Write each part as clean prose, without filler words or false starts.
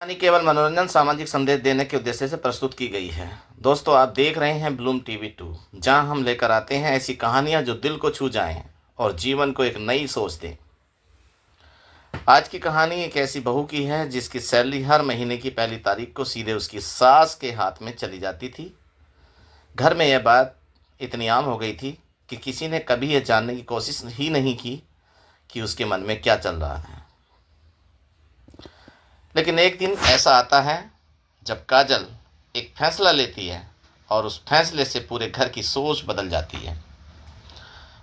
कहानी केवल मनोरंजन सामाजिक संदेश देने के उद्देश्य से प्रस्तुत की गई है। दोस्तों, आप देख रहे हैं ब्लूम टीवी 2, जहां हम लेकर आते हैं ऐसी कहानियां जो दिल को छू जाएं और जीवन को एक नई सोच दें। आज की कहानी एक ऐसी बहू की है जिसकी सैलरी हर महीने की पहली तारीख को सीधे उसकी सास के हाथ में चली जाती थी। घर में यह बात इतनी आम हो गई थी कि किसी ने कभी यह जानने की कोशिश ही नहीं की कि उसके मन में क्या चल रहा है। लेकिन एक दिन ऐसा आता है जब काजल एक फैसला लेती है और उस फैसले से पूरे घर की सोच बदल जाती है।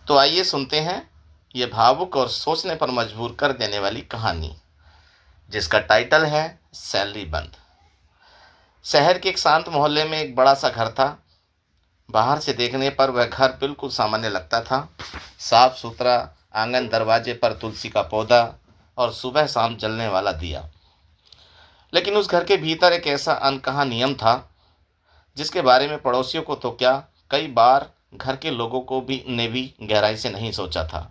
तो आइए सुनते हैं ये भावुक और सोचने पर मजबूर कर देने वाली कहानी, जिसका टाइटल है सैलरी बंद। शहर के एक शांत मोहल्ले में एक बड़ा सा घर था। बाहर से देखने पर वह घर बिल्कुल सामान्य लगता था। साफ सुथरा आंगन, दरवाजे पर तुलसी का पौधा और सुबह शाम जलने वाला दिया। लेकिन उस घर के भीतर एक ऐसा अनकहा नियम था जिसके बारे में पड़ोसियों को तो क्या, कई बार घर के लोगों को भी ने भी गहराई से नहीं सोचा था।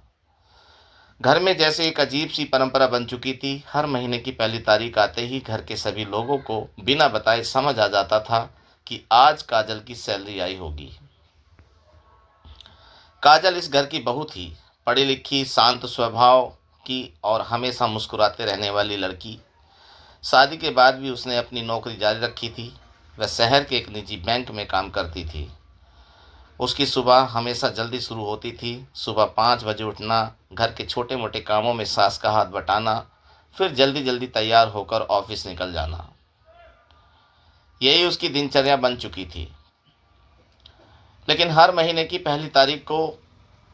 घर में जैसे एक अजीब सी परंपरा बन चुकी थी। हर महीने की पहली तारीख आते ही घर के सभी लोगों को बिना बताए समझ आ जाता था कि आज काजल की सैलरी आई होगी। काजल इस घर की बहू थी, पढ़ी लिखी, शांत स्वभाव की और हमेशा मुस्कुराते रहने वाली लड़की। शादी के बाद भी उसने अपनी नौकरी जारी रखी थी। वह शहर के एक निजी बैंक में काम करती थी। उसकी सुबह हमेशा जल्दी शुरू होती थी। सुबह 5 बजे उठना, घर के छोटे मोटे कामों में सास का हाथ बटाना, फिर जल्दी जल्दी तैयार होकर ऑफिस निकल जाना, यही उसकी दिनचर्या बन चुकी थी। लेकिन हर महीने की पहली तारीख को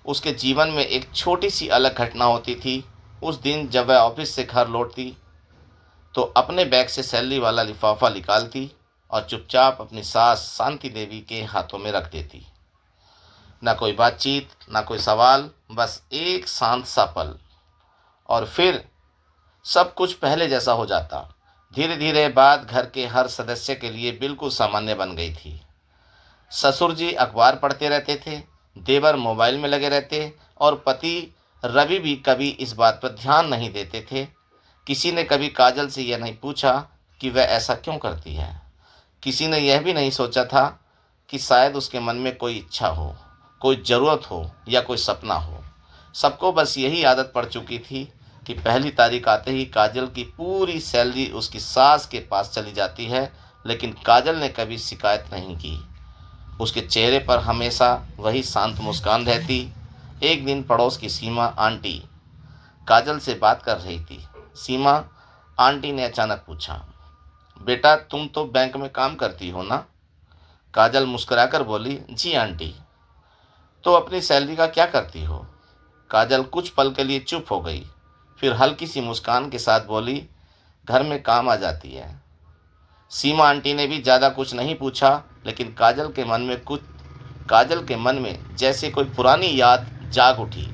उसके जीवन में एक छोटी सी अलग घटना होती थी। उस दिन जब वह ऑफिस से घर लौटती तो अपने बैग से सैलरी वाला लिफाफा निकालती और चुपचाप अपनी सास शांति देवी के हाथों में रख देती। ना कोई बातचीत, ना कोई सवाल, बस एक शांत सा पल, और फिर सब कुछ पहले जैसा हो जाता। धीरे धीरे बात घर के हर सदस्य के लिए बिल्कुल सामान्य बन गई थी। ससुर जी अखबार पढ़ते रहते थे, देवर मोबाइल में लगे रहते और पति रवि भी कभी इस बात पर ध्यान नहीं देते थे। किसी ने कभी काजल से यह नहीं पूछा कि वह ऐसा क्यों करती है। किसी ने यह भी नहीं सोचा था कि शायद उसके मन में कोई इच्छा हो, कोई ज़रूरत हो या कोई सपना हो। सबको बस यही आदत पड़ चुकी थी कि पहली तारीख आते ही काजल की पूरी सैलरी उसकी सास के पास चली जाती है। लेकिन काजल ने कभी शिकायत नहीं की। उसके चेहरे पर हमेशा वही शांत मुस्कान रहती। एक दिन पड़ोस की सीमा आंटी काजल से बात कर रही थी। सीमा आंटी ने अचानक पूछा, बेटा तुम तो बैंक में काम करती हो ना? काजल मुस्कुराकर बोली, जी आंटी। तो अपनी सैलरी का क्या करती हो? काजल कुछ पल के लिए चुप हो गई, फिर हल्की सी मुस्कान के साथ बोली, घर में काम आ जाती है। सीमा आंटी ने भी ज़्यादा कुछ नहीं पूछा, लेकिन काजल के मन में जैसे कोई पुरानी याद जाग उठी।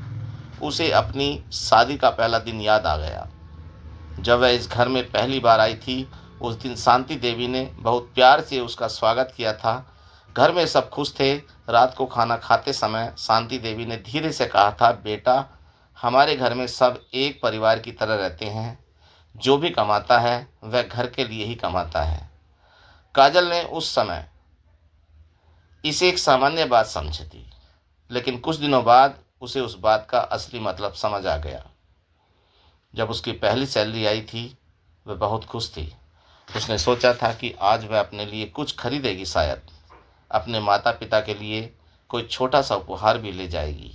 उसे अपनी शादी का पहला दिन याद आ गया, जब वह इस घर में पहली बार आई थी। उस दिन शांति देवी ने बहुत प्यार से उसका स्वागत किया था। घर में सब खुश थे। रात को खाना खाते समय शांति देवी ने धीरे से कहा था, बेटा हमारे घर में सब एक परिवार की तरह रहते हैं। जो भी कमाता है वह घर के लिए ही कमाता है। काजल ने उस समय इसे एक सामान्य बात समझी थी, लेकिन कुछ दिनों बाद उसे उस बात का असली मतलब समझ आ गया। जब उसकी पहली सैलरी आई थी वह बहुत खुश थी। उसने सोचा था कि आज वह अपने लिए कुछ खरीदेगी, शायद अपने माता पिता के लिए कोई छोटा सा उपहार भी ले जाएगी।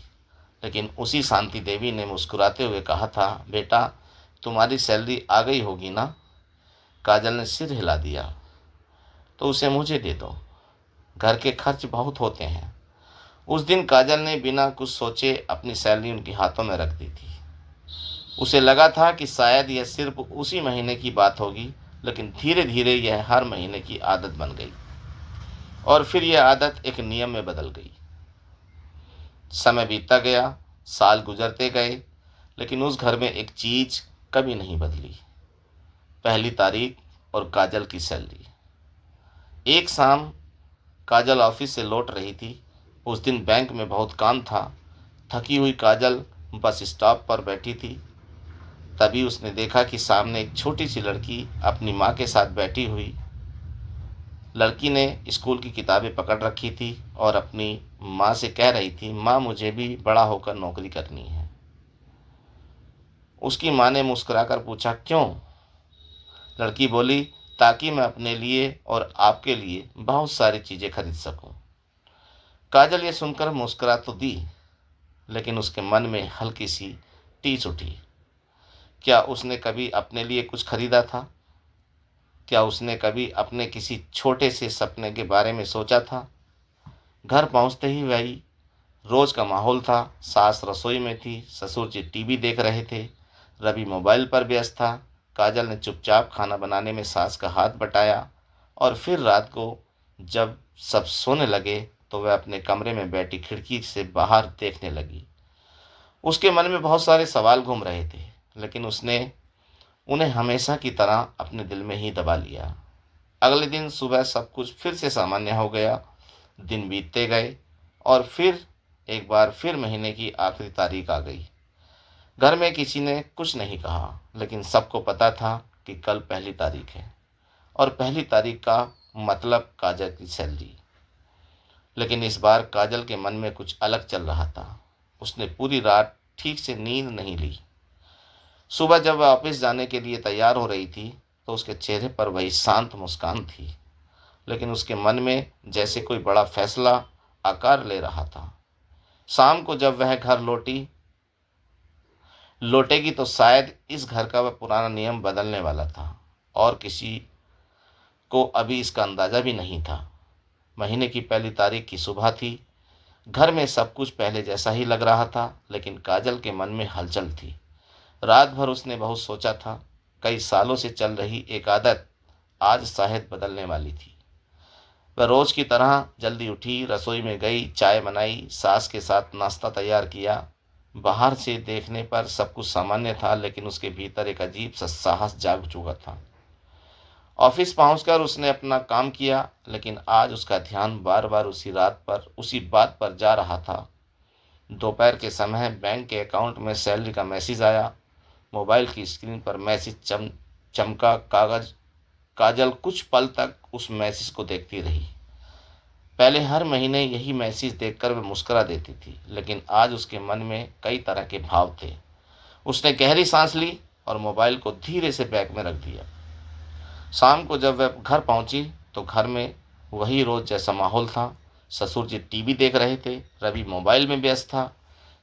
लेकिन उसी शांति देवी ने मुस्कुराते हुए कहा था, बेटा तुम्हारी सैलरी आ गई होगी ना? काजल ने सिर हिला दिया। तो उसे मुझे दे दो, घर के खर्च बहुत होते हैं। उस दिन काजल ने बिना कुछ सोचे अपनी सैलरी उनके हाथों में रख दी थी। उसे लगा था कि शायद यह सिर्फ उसी महीने की बात होगी, लेकिन धीरे धीरे यह हर महीने की आदत बन गई और फिर यह आदत एक नियम में बदल गई। समय बीतता गया, साल गुजरते गए, लेकिन उस घर में एक चीज कभी नहीं बदली, पहली तारीख और काजल की सैलरी। एक शाम काजल ऑफिस से लौट रही थी। उस दिन बैंक में बहुत काम था। थकी हुई काजल बस स्टॉप पर बैठी थी। तभी उसने देखा कि सामने एक छोटी सी लड़की अपनी माँ के साथ बैठी हुई। लड़की ने स्कूल की किताबें पकड़ रखी थी और अपनी माँ से कह रही थी, माँ मुझे भी बड़ा होकर नौकरी करनी है। उसकी माँ ने मुस्कुराकर पूछा, क्यों? लड़की बोली, ताकि मैं अपने लिए और आपके लिए बहुत सारी चीज़ें खरीद सकूं। काजल ये सुनकर मुस्कुरा तो दी, लेकिन उसके मन में हल्की सी टीस उठी। क्या उसने कभी अपने लिए कुछ खरीदा था? क्या उसने कभी अपने किसी छोटे से सपने के बारे में सोचा था? घर पहुंचते ही वही रोज का माहौल था। सास रसोई में थी, ससुर जी टीवी देख रहे थे, रवि मोबाइल पर व्यस्त था। काजल ने चुपचाप खाना बनाने में सास का हाथ बटाया और फिर रात को जब सब सोने लगे तो वह अपने कमरे में बैठी खिड़की से बाहर देखने लगी। उसके मन में बहुत सारे सवाल घूम रहे थे, लेकिन उसने उन्हें हमेशा की तरह अपने दिल में ही दबा लिया। अगले दिन सुबह सब कुछ फिर से सामान्य हो गया। दिन बीतते गए और फिर एक बार फिर महीने की आखिरी तारीख आ गई। घर में किसी ने कुछ नहीं कहा, लेकिन सबको पता था कि कल पहली तारीख है और पहली तारीख का मतलब काजल की सैलरी। लेकिन इस बार काजल के मन में कुछ अलग चल रहा था। उसने पूरी रात ठीक से नींद नहीं ली। सुबह जब वह ऑफिस जाने के लिए तैयार हो रही थी तो उसके चेहरे पर वही शांत मुस्कान थी, लेकिन उसके मन में जैसे कोई बड़ा फैसला आकार ले रहा था। शाम को जब वह घर लौटेगी तो शायद इस घर का वह पुराना नियम बदलने वाला था और किसी को अभी इसका अंदाज़ा भी नहीं था। महीने की पहली तारीख की सुबह थी। घर में सब कुछ पहले जैसा ही लग रहा था, लेकिन काजल के मन में हलचल थी। रात भर उसने बहुत सोचा था। कई सालों से चल रही एक आदत आज शायद बदलने वाली थी। वह रोज की तरह जल्दी उठी, रसोई में गई, चाय बनाई, सास के साथ नाश्ता तैयार किया। बाहर से देखने पर सब कुछ सामान्य था, लेकिन उसके भीतर एक अजीब सा साहस जाग चुका था। ऑफिस पहुंचकर उसने अपना काम किया, लेकिन आज उसका ध्यान बार बार उसी बात पर जा रहा था। दोपहर के समय बैंक के अकाउंट में सैलरी का मैसेज आया। मोबाइल की स्क्रीन पर मैसेज चमका। काजल कुछ पल तक उस मैसेज को देखती रही। पहले हर महीने यही मैसेज देखकर वह मुस्कुरा देती थी, लेकिन आज उसके मन में कई तरह के भाव थे। उसने गहरी सांस ली और मोबाइल को धीरे से बैग में रख दिया। शाम को जब वह घर पहुंची तो घर में वही रोज जैसा माहौल था। ससुर जी टीवी देख रहे थे, रवि मोबाइल में व्यस्त था,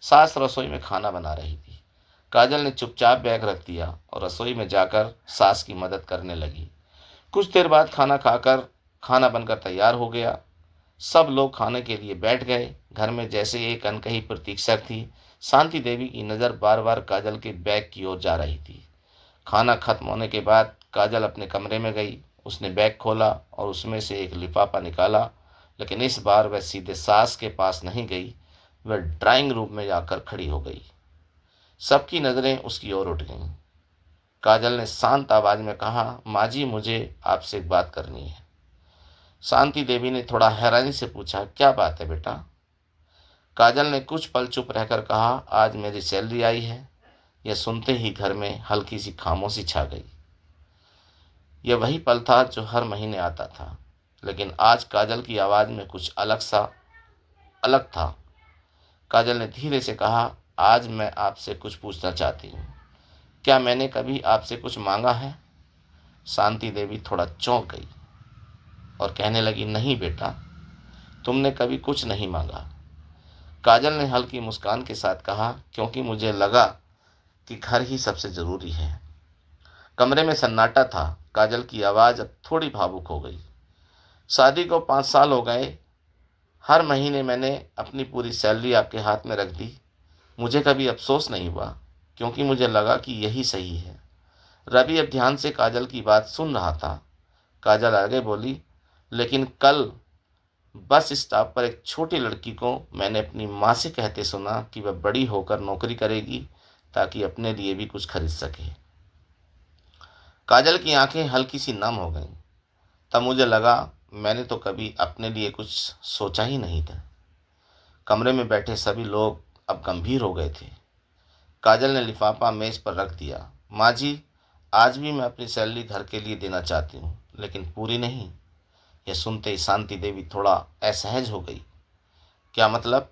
सास रसोई में खाना बना रही थी। काजल ने चुपचाप बैग रख दिया और रसोई में जाकर सास की मदद करने लगी। कुछ देर बाद खाना बनकर तैयार हो गया। सब लोग खाने के लिए बैठ गए। घर में जैसे एक अनकही प्रतीक्षा थी। शांति देवी की नज़र बार बार काजल के बैग की ओर जा रही थी। खाना खत्म होने के बाद काजल अपने कमरे में गई। उसने बैग खोला और उसमें से एक लिफाफा निकाला, लेकिन इस बार वह सीधे सास के पास नहीं गई। वह ड्राइंग रूम में जाकर खड़ी हो गई। सबकी नज़रें उसकी ओर उठ गईं। काजल ने शांत आवाज में कहा, माँ जी मुझे आपसे एक बात करनी है। शांति देवी ने थोड़ा हैरानी से पूछा, क्या बात है बेटा? काजल ने कुछ पल चुप रहकर कहा, आज मेरी सैलरी आई है। यह सुनते ही घर में हल्की सी खामोशी छा गई। यह वही पल था जो हर महीने आता था, लेकिन आज काजल की आवाज़ में कुछ अलग था। काजल ने धीरे से कहा, आज मैं आपसे कुछ पूछना चाहती हूँ। क्या मैंने कभी आपसे कुछ मांगा है? शांति देवी थोड़ा चौंक गई और कहने लगी, नहीं बेटा, तुमने कभी कुछ नहीं मांगा। काजल ने हल्की मुस्कान के साथ कहा, क्योंकि मुझे लगा कि घर ही सबसे ज़रूरी है। कमरे में सन्नाटा था। काजल की आवाज़ अब थोड़ी भावुक हो गई। शादी को 5 साल हो गए। हर महीने मैंने अपनी पूरी सैलरी आपके हाथ में रख दी। मुझे कभी अफसोस नहीं हुआ, क्योंकि मुझे लगा कि यही सही है। रवि अब ध्यान से काजल की बात सुन रहा था। काजल आगे बोली, लेकिन कल बस स्टॉप पर एक छोटी लड़की को मैंने अपनी माँ से कहते सुना कि वह बड़ी होकर नौकरी करेगी ताकि अपने लिए भी कुछ खरीद सके। काजल की आंखें हल्की सी नम हो गईं। तब मुझे लगा, मैंने तो कभी अपने लिए कुछ सोचा ही नहीं था। कमरे में बैठे सभी लोग अब गंभीर हो गए थे। काजल ने लिफाफा मेज पर रख दिया। माँ जी, आज भी मैं अपनी सैलरी घर के लिए देना चाहती हूँ, लेकिन पूरी नहीं। यह सुनते ही शांति देवी थोड़ा असहज हो गई। क्या मतलब?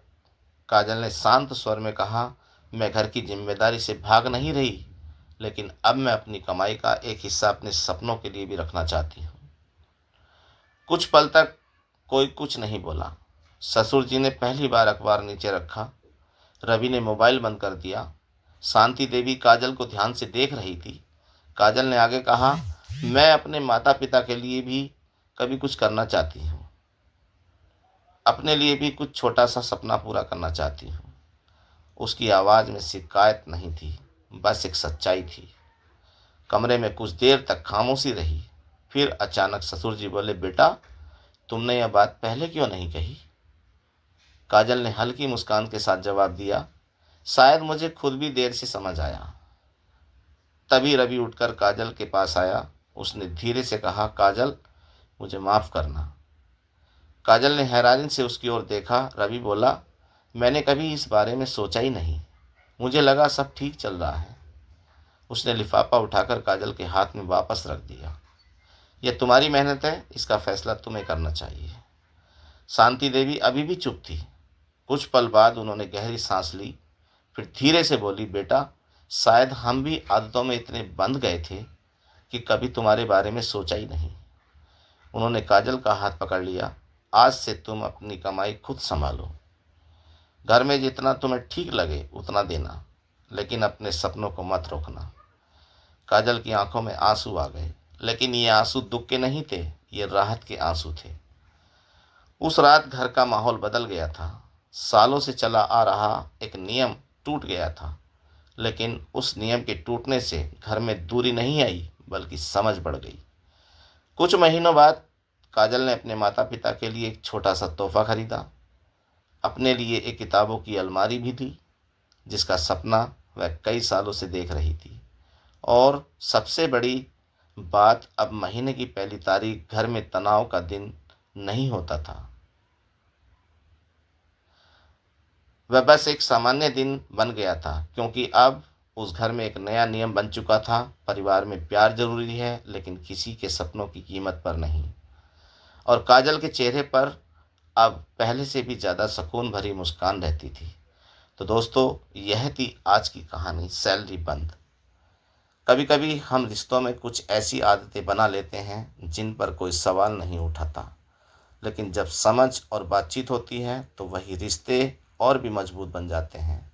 काजल ने शांत स्वर में कहा। मैं घर की जिम्मेदारी से भाग नहीं रही, लेकिन अब मैं अपनी कमाई का एक हिस्सा अपने सपनों के लिए भी रखना चाहती हूँ। कुछ पल तक कोई कुछ नहीं बोला। ससुर जी ने पहली बार अखबार नीचे रखा। रवि ने मोबाइल बंद कर दिया। शांति देवी काजल को ध्यान से देख रही थी। काजल ने आगे कहा, मैं अपने माता पिता के लिए भी कभी कुछ करना चाहती हूँ। अपने लिए भी कुछ छोटा सा सपना पूरा करना चाहती हूँ। उसकी आवाज़ में शिकायत नहीं थी, बस एक सच्चाई थी। कमरे में कुछ देर तक खामोशी रही। फिर अचानक ससुर जी बोले, बेटा, तुमने यह बात पहले क्यों नहीं कही? काजल ने हल्की मुस्कान के साथ जवाब दिया, शायद मुझे खुद भी देर से समझ आया। तभी रवि उठकर काजल के पास आया। उसने धीरे से कहा, काजल, मुझे माफ़ करना। काजल ने हैरानी से उसकी ओर देखा। रवि बोला, मैंने कभी इस बारे में सोचा ही नहीं। मुझे लगा सब ठीक चल रहा है। उसने लिफाफा उठाकर काजल के हाथ में वापस रख दिया। यह तुम्हारी मेहनत है, इसका फैसला तुम्हें करना चाहिए। शांति देवी अभी भी चुप थी। कुछ पल बाद उन्होंने गहरी सांस ली। फिर धीरे से बोली, बेटा, शायद हम भी आदतों में इतने बंध गए थे कि कभी तुम्हारे बारे में सोचा ही नहीं। उन्होंने काजल का हाथ पकड़ लिया। आज से तुम अपनी कमाई खुद संभालो। घर में जितना तुम्हें ठीक लगे उतना देना, लेकिन अपने सपनों को मत रोकना। काजल की आंखों में आंसू आ गए, लेकिन ये आंसू दुख के नहीं थे, ये राहत के आंसू थे। उस रात घर का माहौल बदल गया था। सालों से चला आ रहा एक नियम टूट गया था, लेकिन उस नियम के टूटने से घर में दूरी नहीं आई, बल्कि समझ बढ़ गई। कुछ महीनों बाद काजल ने अपने माता पिता के लिए एक छोटा सा तोहफा खरीदा। अपने लिए एक किताबों की अलमारी भी दी, जिसका सपना वह कई सालों से देख रही थी। और सबसे बड़ी बात, अब महीने की पहली तारीख घर में तनाव का दिन नहीं होता था। वह बस एक सामान्य दिन बन गया था, क्योंकि अब उस घर में एक नया नियम बन चुका था। परिवार में प्यार जरूरी है, लेकिन किसी के सपनों की कीमत पर नहीं। और काजल के चेहरे पर अब पहले से भी ज़्यादा सुकून भरी मुस्कान रहती थी। तो दोस्तों, यह थी आज की कहानी, सैलरी बंद। कभी कभी हम रिश्तों में कुछ ऐसी आदतें बना लेते हैं जिन पर कोई सवाल नहीं उठाता, लेकिन जब समझ और बातचीत होती है तो वही रिश्ते और भी मजबूत बन जाते हैं।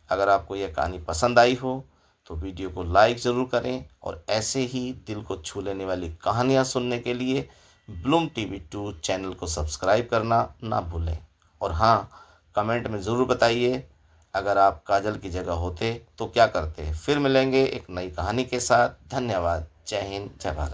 अगर आपको यह कहानी पसंद आई हो तो वीडियो को लाइक ज़रूर करें, और ऐसे ही दिल को छू लेने वाली कहानियाँ सुनने के लिए ब्लूम टीवी 2 चैनल को सब्सक्राइब करना ना भूलें। और हाँ, कमेंट में ज़रूर बताइए, अगर आप काजल की जगह होते तो क्या करते। फिर मिलेंगे एक नई कहानी के साथ। धन्यवाद। जय हिंद, जय भारत।